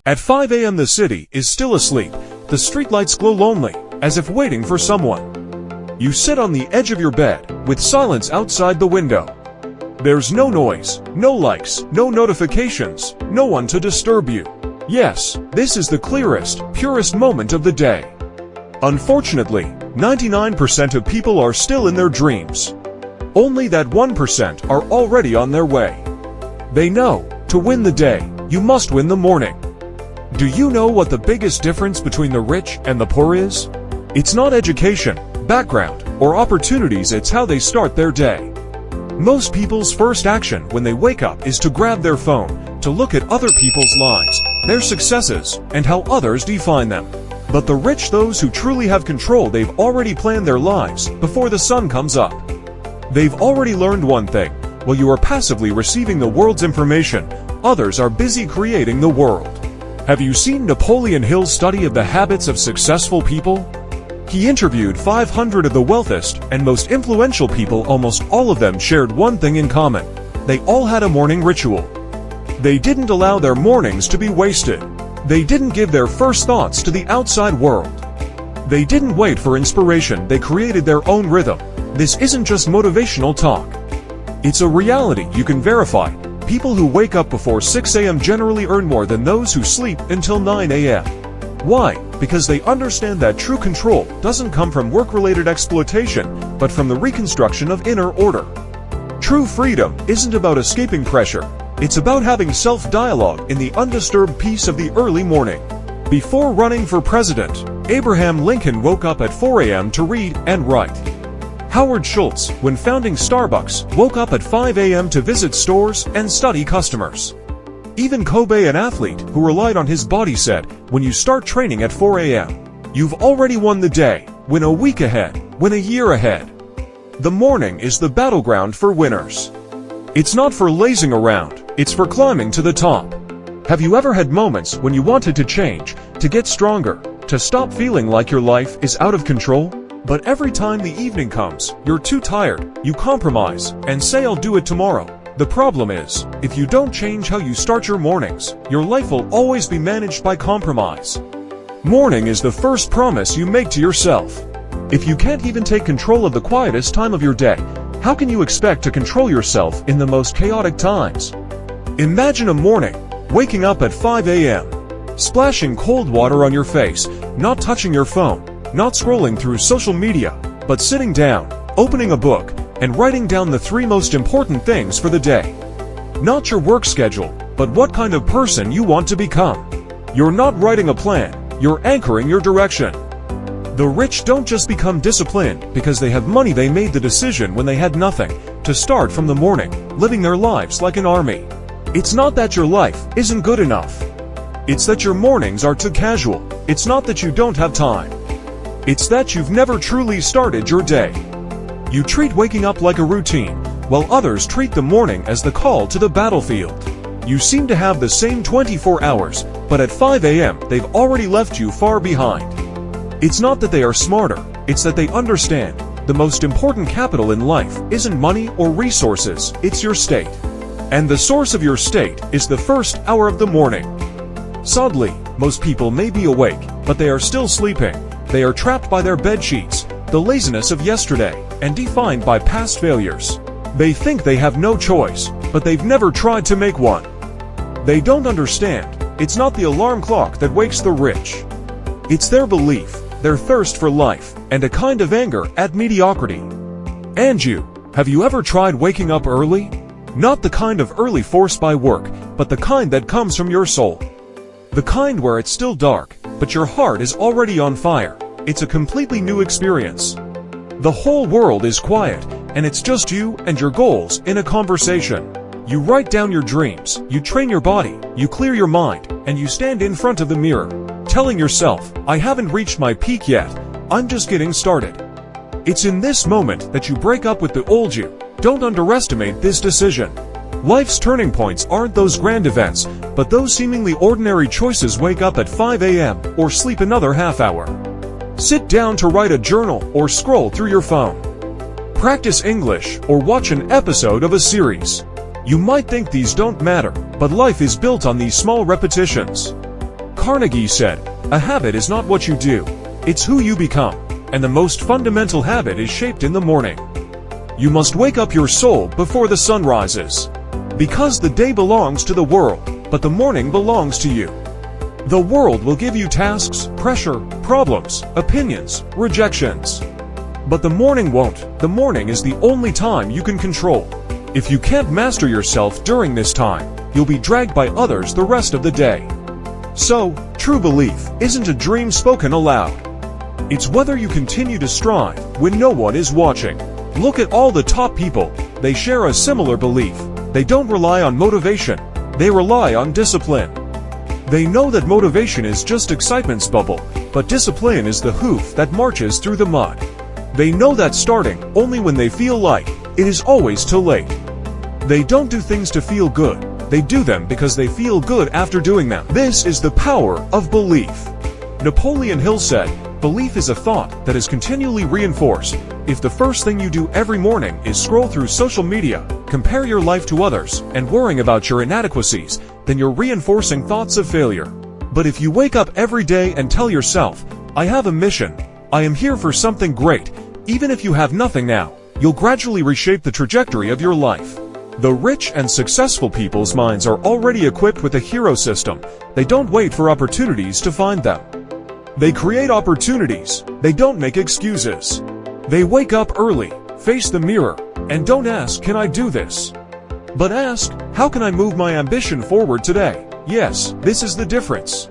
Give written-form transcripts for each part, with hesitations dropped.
At 5 a.m. the city is still asleep. The streetlights glow lonely, as if waiting for someone. You sit on the edge of your bed, with silence outside the window. There's no noise, no likes, no notifications, no one to disturb you. Yes, this is the clearest, purest moment of the day. Unfortunately, 99% of people are still in their dreams. Only that 1% are already on their way. They know, to win the day, you must win the morning. Do you know what the biggest difference between the rich and the poor is? It's not education, background, or opportunities, it's how they start their day. Most people's first action when they wake up is to grab their phone, to look at other people's lives, their successes, and how others define them. But the rich, those who truly have control, they've already planned their lives before the sun comes up. They've already learned one thing: while you are passively receiving the world's information, others are busy creating the world. Have you seen Napoleon Hill's study of the habits of successful people? He interviewed 500 of the wealthiest and most influential people. Almost all of them shared one thing in common. They all had a morning ritual. They didn't allow their mornings to be wasted. They didn't give their first thoughts to the outside world. They didn't wait for inspiration, they created their own rhythm. This isn't just motivational talk. It's a reality you can verify. People who wake up before 6 a.m. generally earn more than those who sleep until 9 a.m. Why? Because they understand that true control doesn't come from work-related exploitation, but from the reconstruction of inner order. True freedom isn't about escaping pressure. It's about having self-dialogue in the undisturbed peace of the early morning. Before running for president, Abraham Lincoln woke up at 4 a.m. to read and write. Howard Schultz, when founding Starbucks, woke up at 5 a.m. to visit stores and study customers. Even Kobe, an athlete who relied on his body, said, when you start training at 4 a.m., you've already won the day, win a week ahead, win a year ahead. The morning is the battleground for winners. It's not for lazing around, it's for climbing to the top. Have you ever had moments when you wanted to change, to get stronger, to stop feeling like your life is out of control? But every time the evening comes, you're too tired, you compromise, and say I'll do it tomorrow. The problem is, if you don't change how you start your mornings, your life will always be managed by compromise. Morning is the first promise you make to yourself. If you can't even take control of the quietest time of your day, how can you expect to control yourself in the most chaotic times? Imagine a morning, waking up at 5 a.m., splashing cold water on your face, not touching your phone, not scrolling through social media, but sitting down, opening a book, and writing down the 3 most important things for the day. Not your work schedule, but what kind of person you want to become. You're not writing a plan, you're anchoring your direction. The rich don't just become disciplined because they have money. They made the decision when they had nothing, to start from the morning, living their lives like an army. It's not that your life isn't good enough. It's that your mornings are too casual. It's not that you don't have time. It's that you've never truly started your day. You treat waking up like a routine, while others treat the morning as the call to the battlefield. You seem to have the same 24 hours, but at 5 a.m. they've already left you far behind. It's not that they are smarter, it's that they understand. The most important capital in life isn't money or resources, it's your state. And the source of your state is the first hour of the morning. Sadly, most people may be awake, but they are still sleeping. They are trapped by their bed sheets, the laziness of yesterday, and defined by past failures. They think they have no choice, but they've never tried to make one. They don't understand. It's not the alarm clock that wakes the rich. It's their belief, their thirst for life, and a kind of anger at mediocrity. And you, have you ever tried waking up early? Not the kind of early forced by work, but the kind that comes from your soul. The kind where it's still dark, but your heart is already on fire. It's a completely new experience. The whole world is quiet, and it's just you and your goals in a conversation. You write down your dreams, you train your body, you clear your mind, and you stand in front of the mirror, telling yourself, I haven't reached my peak yet, I'm just getting started. It's in this moment that you break up with the old you. Don't underestimate this decision. Life's turning points aren't those grand events, but those seemingly ordinary choices. Wake up at 5 a.m. or sleep another half hour. Sit down to write a journal or scroll through your phone. Practice English or watch an episode of a series. You might think these don't matter, but life is built on these small repetitions. Carnegie said, "A habit is not what you do, it's who you become, and the most fundamental habit is shaped in the morning." You must wake up your soul before the sun rises. Because the day belongs to the world, but the morning belongs to you. The world will give you tasks, pressure, problems, opinions, rejections. But the morning won't. The morning is the only time you can control. If you can't master yourself during this time, you'll be dragged by others the rest of the day. So, true belief isn't a dream spoken aloud. It's whether you continue to strive when no one is watching. Look at all the top people. They share a similar belief. They don't rely on motivation. They rely on discipline. They know that motivation is just excitement's bubble, but discipline is the hoof that marches through the mud. They know that starting only when they feel like it is always too late. They don't do things to feel good. They do them because they feel good after doing them. This is the power of belief. Napoleon Hill said, "Belief is a thought that is continually reinforced." If the first thing you do every morning is scroll through social media, compare your life to others, and worrying about your inadequacies, then you're reinforcing thoughts of failure. But if you wake up every day and tell yourself, "I have a mission, I am here for something great," even if you have nothing now, you'll gradually reshape the trajectory of your life. The rich and successful people's minds are already equipped with a hero system. They don't wait for opportunities to find them. They create opportunities. They don't make excuses. They wake up early, face the mirror, and don't ask, "Can I do this?" But ask, "How can I move my ambition forward today?" Yes, this is the difference.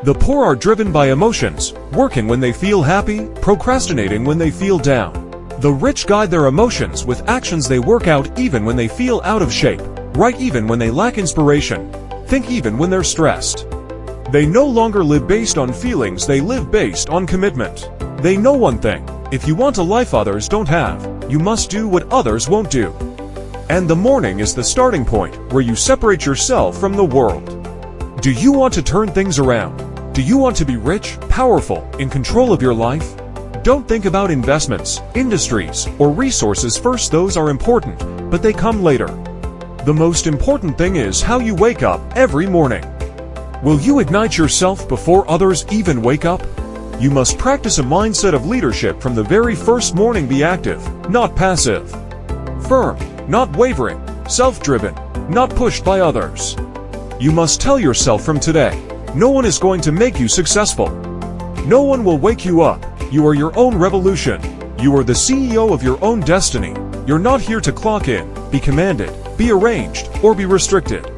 The poor are driven by emotions, working when they feel happy, procrastinating when they feel down. The rich guide their emotions with actions. They work out even when they feel out of shape, write even when they lack inspiration, think even when they're stressed. They no longer live based on feelings, they live based on commitment. They know one thing: if you want a life others don't have, you must do what others won't do. And the morning is the starting point where you separate yourself from the world. Do you want to turn things around? Do you want to be rich, powerful, in control of your life? Don't think about investments, industries, or resources first. Those are important, but they come later. The most important thing is how you wake up every morning. Will you ignite yourself before others even wake up? You must practice a mindset of leadership from the very first morning. Be active, not passive. Firm, not wavering. Self-driven, not pushed by others. You must tell yourself from today, no one is going to make you successful. No one will wake you up. You are your own revolution. You are the CEO of your own destiny. You're not here to clock in, be commanded, be arranged, or be restricted.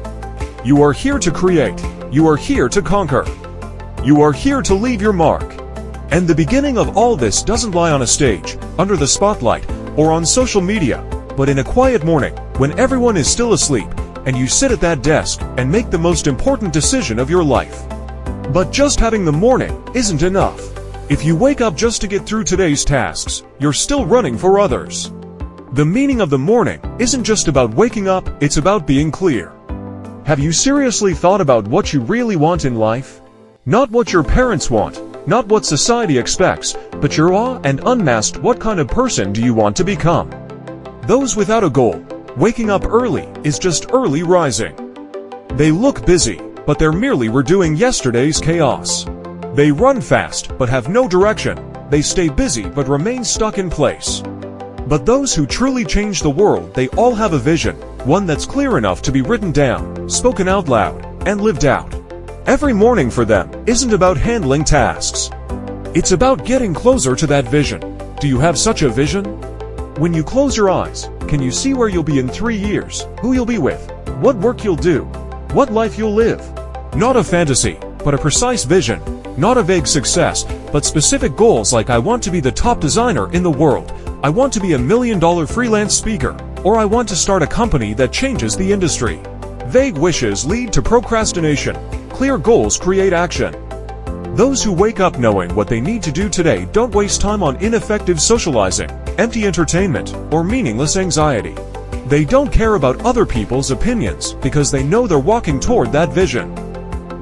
You are here to create. You are here to conquer. You are here to leave your mark. And the beginning of all this doesn't lie on a stage, under the spotlight, or on social media, but in a quiet morning, when everyone is still asleep, and you sit at that desk and make the most important decision of your life. But just having the morning isn't enough. If you wake up just to get through today's tasks, you're still running for others. The meaning of the morning isn't just about waking up, it's about being clear. Have you seriously thought about what you really want in life? Not what your parents want, not what society expects, but your raw and unmasked what kind of person do you want to become? Those without a goal, waking up early is just early rising. They look busy, but they're merely redoing yesterday's chaos. They run fast, but have no direction. They stay busy, but remain stuck in place. But those who truly change the world, they all have a vision, one that's clear enough to be written down, spoken out loud, and lived out. Every morning for them isn't about handling tasks. It's about getting closer to that vision. Do you have such a vision? When you close your eyes, can you see where you'll be in 3 years, who you'll be with, what work you'll do, what life you'll live? Not a fantasy, but a precise vision. Not a vague success, but specific goals like I want to be the top designer in the world, I want to be $1 million freelance speaker, or I want to start a company that changes the industry. Vague wishes lead to procrastination. Clear goals create action. Those who wake up knowing what they need to do today don't waste time on ineffective socializing, empty entertainment, or meaningless anxiety. They don't care about other people's opinions because they know they're walking toward that vision.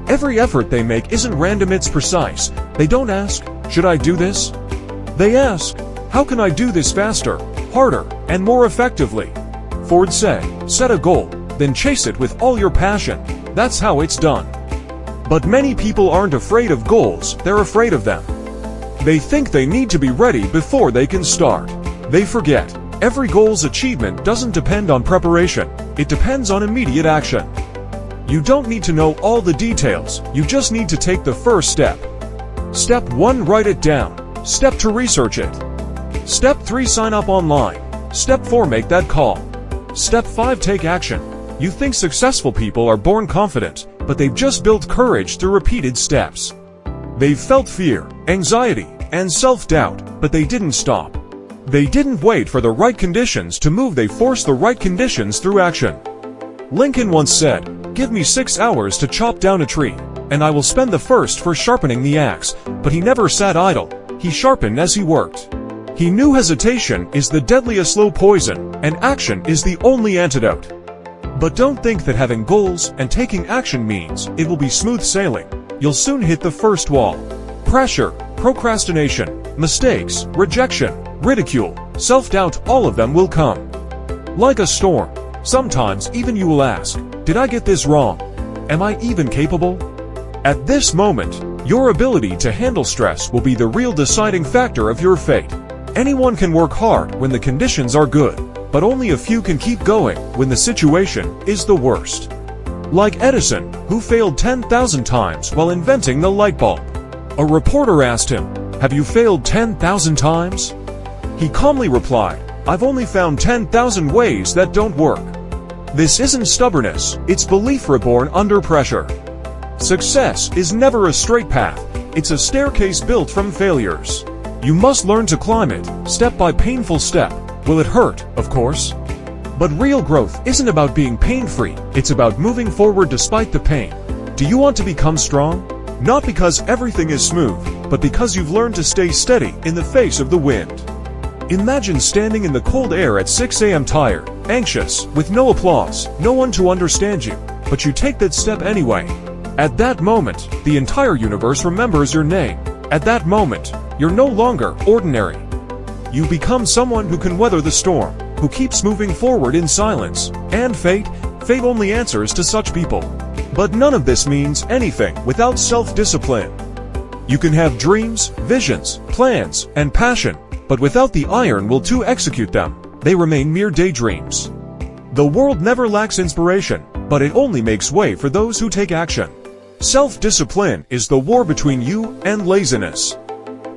Every effort they make isn't random, it's precise. They don't ask, "Should I do this?" They ask, "How can I do this faster, harder, and more effectively?" Ford said, "Set a goal, then chase it with all your passion. That's how it's done." But many people aren't afraid of goals, they're afraid of them. They think they need to be ready before they can start. They forget, every goal's achievement doesn't depend on preparation, it depends on immediate action. You don't need to know all the details, you just need to take the first step. Step 1, write it down. Step 2, research it. Step 3, sign up online. Step 4, make that call. Step 5, take action. You think successful people are born confident, but they've just built courage through repeated steps. They've felt fear, anxiety, and self-doubt, but they didn't stop. They didn't wait for the right conditions to move, they forced the right conditions through action. Lincoln once said, "Give me 6 hours to chop down a tree, and I will spend the first for sharpening the axe." But he never sat idle, he sharpened as he worked. He knew hesitation is the deadliest slow poison, and action is the only antidote. But don't think that having goals and taking action means it will be smooth sailing. You'll soon hit the first wall. Pressure, procrastination, mistakes, rejection, ridicule, self-doubt, all of them will come. Like a storm, sometimes even you will ask, "Did I get this wrong? Am I even capable?" At this moment, your ability to handle stress will be the real deciding factor of your fate. Anyone can work hard when the conditions are good, but only a few can keep going when the situation is the worst. Like Edison, who failed 10,000 times while inventing the light bulb. A reporter asked him, "Have you failed 10,000 times?" He calmly replied, "I've only found 10,000 ways that don't work." This isn't stubbornness, it's belief reborn under pressure. Success is never a straight path, it's a staircase built from failures. You must learn to climb it, step by painful step. Will it hurt, of course? But real growth isn't about being pain-free, it's about moving forward despite the pain. Do you want to become strong? Not because everything is smooth, but because you've learned to stay steady in the face of the wind. Imagine standing in the cold air at 6 a.m. tired, anxious, with no applause, no one to understand you, but you take that step anyway. At that moment, the entire universe remembers your name. At that moment, you're no longer ordinary. You become someone who can weather the storm, who keeps moving forward in silence. And fate only answers to such people. But none of this means anything without self-discipline. You can have dreams, visions, plans, and passion, but without the iron will to execute them, they remain mere daydreams. The world never lacks inspiration, but it only makes way for those who take action. Self-discipline is the war between you and laziness.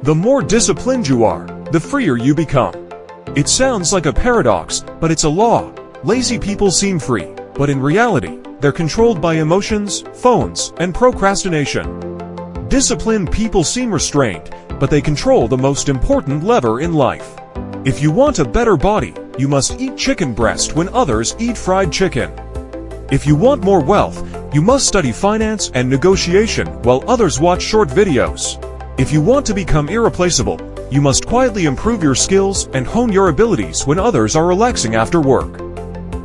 The more disciplined you are, the freer you become. It sounds like a paradox, but it's a law. Lazy people seem free, but in reality, they're controlled by emotions, phones, and procrastination. Disciplined people seem restrained, but they control the most important lever in life. If you want a better body, you must eat chicken breast when others eat fried chicken. If you want more wealth, you must study finance and negotiation while others watch short videos. If you want to become irreplaceable, you must quietly improve your skills and hone your abilities when others are relaxing after work.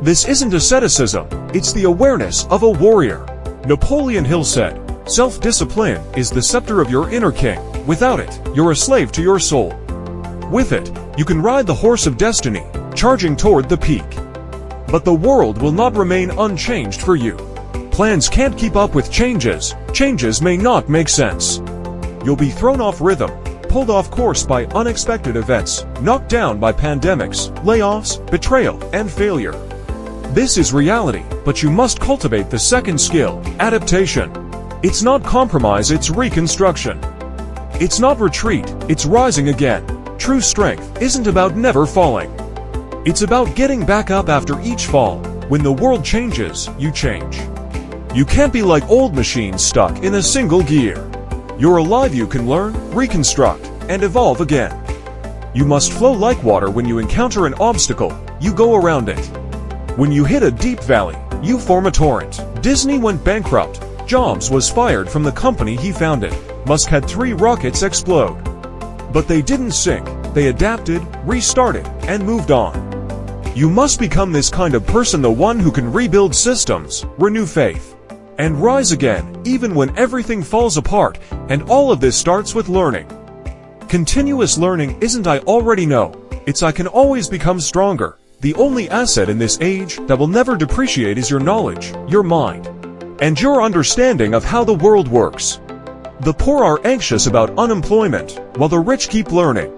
This isn't asceticism, it's the awareness of a warrior. Napoleon Hill said, "Self-discipline is the scepter of your inner king. Without it, you're a slave to your soul. With it, you can ride the horse of destiny, charging toward the peak. But the world will not remain unchanged for you. Plans can't keep up with changes, changes may not make sense. You'll be thrown off rhythm, pulled off course by unexpected events, knocked down by pandemics, layoffs, betrayal, and failure. This is reality, but you must cultivate the second skill, adaptation. It's not compromise, it's reconstruction. It's not retreat, it's rising again. True strength isn't about never falling. It's about getting back up after each fall. When the world changes, you change. You can't be like old machines stuck in a single gear. You're alive, you can learn, reconstruct, and evolve again. You must flow like water. When you encounter an obstacle, you go around it. When you hit a deep valley, you form a torrent. Disney went bankrupt. Jobs was fired from the company he founded. Musk had 3 rockets explode. But they didn't sink. They adapted, restarted, and moved on. You must become this kind of person, the one who can rebuild systems, renew faith, and rise again, even when everything falls apart. And all of this starts with learning. Continuous learning isn't "I already know," it's "I can always become stronger." The only asset in this age that will never depreciate is your knowledge, your mind. and your understanding of how the world works. The poor are anxious about unemployment, while the rich keep learning.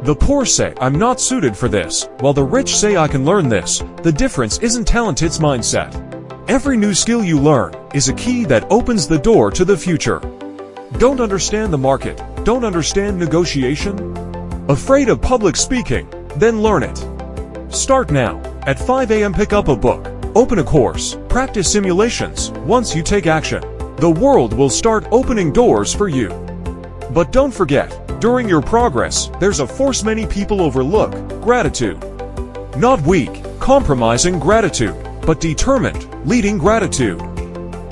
The poor say, "I'm not suited for this," while the rich say, "I can learn this." The difference isn't talent, it's mindset. Every new skill you learn is a key that opens the door to the future. Don't understand the market? Don't understand negotiation? Afraid of public speaking? Then learn it. Start now. At 5 a.m. pick up a book, open a course, practice simulations. Once you take action, the world will start opening doors for you. But don't forget, during your progress, there's a force many people overlook: gratitude. Not weak, compromising gratitude, but determined, leading gratitude.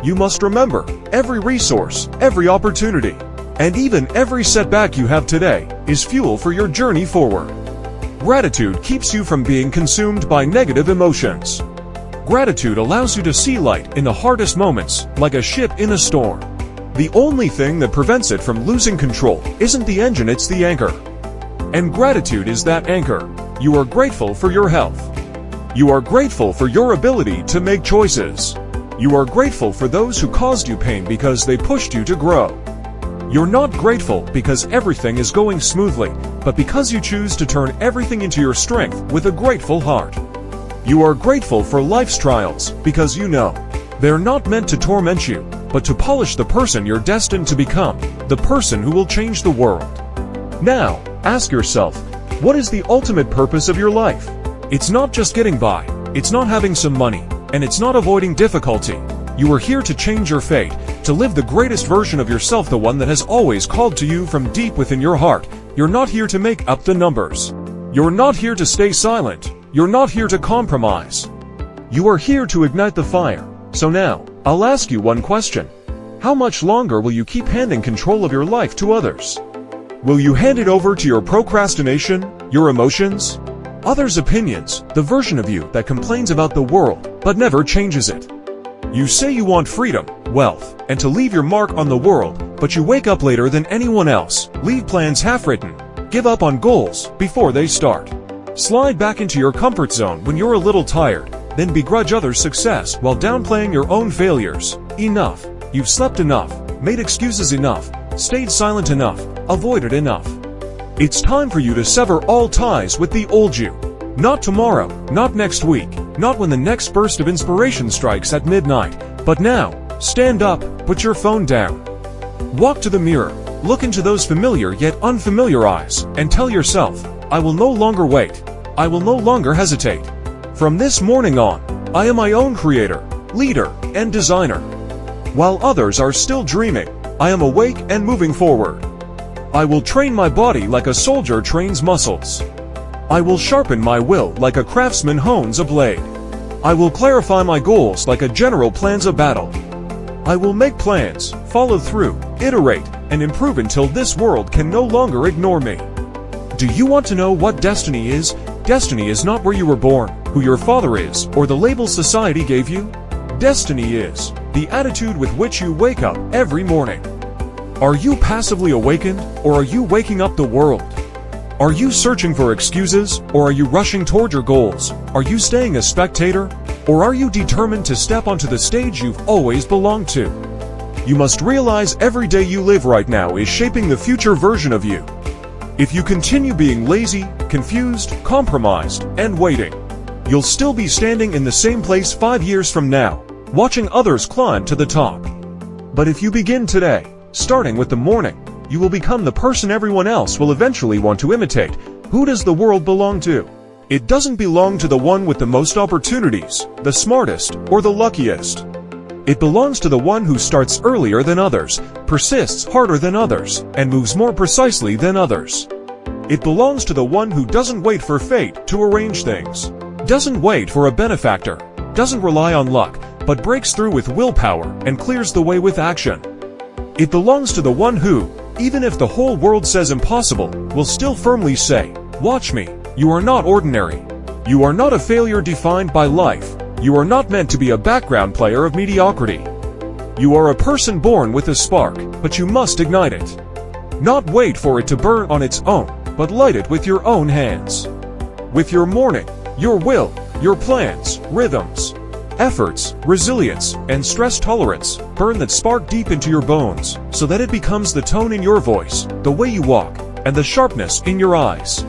You must remember, every resource, every opportunity, and even every setback you have today is fuel for your journey forward. Gratitude keeps you from being consumed by negative emotions. Gratitude allows you to see light in the hardest moments, like a ship in a storm. The only thing that prevents it from losing control isn't the engine, it's the anchor. And gratitude is that anchor. You are grateful for your health. You are grateful for your ability to make choices. You are grateful for those who caused you pain because they pushed you to grow. You're not grateful because everything is going smoothly, but because you choose to turn everything into your strength with a grateful heart. You are grateful for life's trials because you know they're not meant to torment you, but to polish the person you're destined to become, the person who will change the world. Now, ask yourself, what is the ultimate purpose of your life? It's not just getting by, it's not having some money, and it's not avoiding difficulty. You are here to change your fate, to live the greatest version of yourself, the one that has always called to you from deep within your heart. You're not here to make up the numbers. You're not here to stay silent. You're not here to compromise. You are here to ignite the fire. So now, I'll ask you one question. How much longer will you keep handing control of your life to others? Will you hand it over to your procrastination, your emotions, others' opinions, the version of you that complains about the world but never changes it? You say you want freedom, wealth, and to leave your mark on the world, but you wake up later than anyone else, leave plans half-written, give up on goals before they start. Slide back into your comfort zone when you're a little tired, then begrudge others' success while downplaying your own failures. Enough. You've slept enough, made excuses enough, stayed silent enough, avoided enough. It's time for you to sever all ties with the old you. Not tomorrow, not next week, not when the next burst of inspiration strikes at midnight, but now. Stand up, put your phone down. Walk to the mirror, look into those familiar yet unfamiliar eyes, and tell yourself, I will no longer wait. I will no longer hesitate. From this morning on, I am my own creator, leader, and designer. While others are still dreaming, I am awake and moving forward. I will train my body like a soldier trains muscles. I will sharpen my will like a craftsman hones a blade. I will clarify my goals like a general plans a battle. I will make plans, follow through, iterate, and improve until this world can no longer ignore me. Do you want to know what destiny is? Destiny is not where you were born, who your father is, or the label society gave you. Destiny is the attitude with which you wake up every morning. Are you passively awakened, or are you waking up the world? Are you searching for excuses, or are you rushing toward your goals? Are you staying a spectator, or are you determined to step onto the stage you've always belonged to? You must realize every day you live right now is shaping the future version of you. If you continue being lazy, confused, compromised, and waiting, you'll still be standing in the same place 5 years from now, watching others climb to the top. But if you begin today, starting with the morning, you will become the person everyone else will eventually want to imitate. Who does the world belong to? It doesn't belong to the one with the most opportunities, the smartest, or the luckiest. It belongs to the one who starts earlier than others, persists harder than others, and moves more precisely than others. It belongs to the one who doesn't wait for fate to arrange things, doesn't wait for a benefactor, doesn't rely on luck, but breaks through with willpower and clears the way with action. It belongs to the one who, even if the whole world says impossible, will still firmly say, "Watch me, you are not ordinary. You are not a failure defined by life. You are not meant to be a background player of mediocrity. You are a person born with a spark, but you must ignite it. Not wait for it to burn on its own, but light it with your own hands. With your morning, your will, your plans, rhythms. efforts, resilience, and stress tolerance. Burn that spark deep into your bones, so that it becomes the tone in your voice, the way you walk, and the sharpness in your eyes.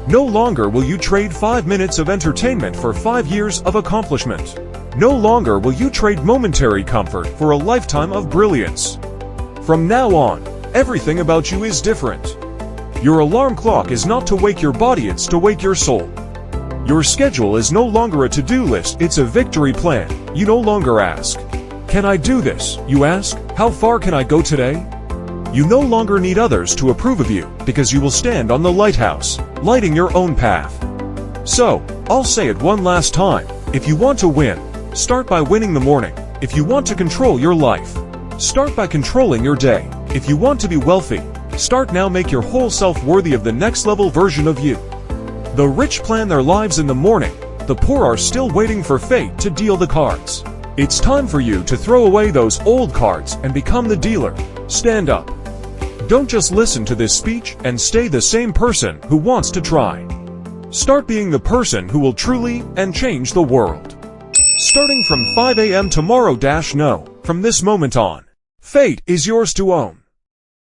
No longer will you trade 5 minutes of entertainment for 5 years of accomplishment. No longer will you trade momentary comfort for a lifetime of brilliance. From now on, everything about you is different. Your alarm clock is not to wake your body, it's to wake your soul. Your schedule is no longer a to-do list, it's a victory plan. You no longer ask, "Can I do this?" You ask, "How far can I go today?" You no longer need others to approve of you, because you will stand on the lighthouse, lighting your own path. So, I'll say it one last time. If you want to win, start by winning the morning. If you want to control your life, start by controlling your day. If you want to be wealthy, start now. Make your whole self worthy of the next level version of you. The rich plan their lives in the morning. The poor are still waiting for fate to deal the cards. It's time for you to throw away those old cards and become the dealer. Stand up. Don't just listen to this speech and stay the same person who wants to try. Start being the person who will truly and change the world. Starting from 5 a.m. tomorrow. No, from this moment on, fate is yours to own.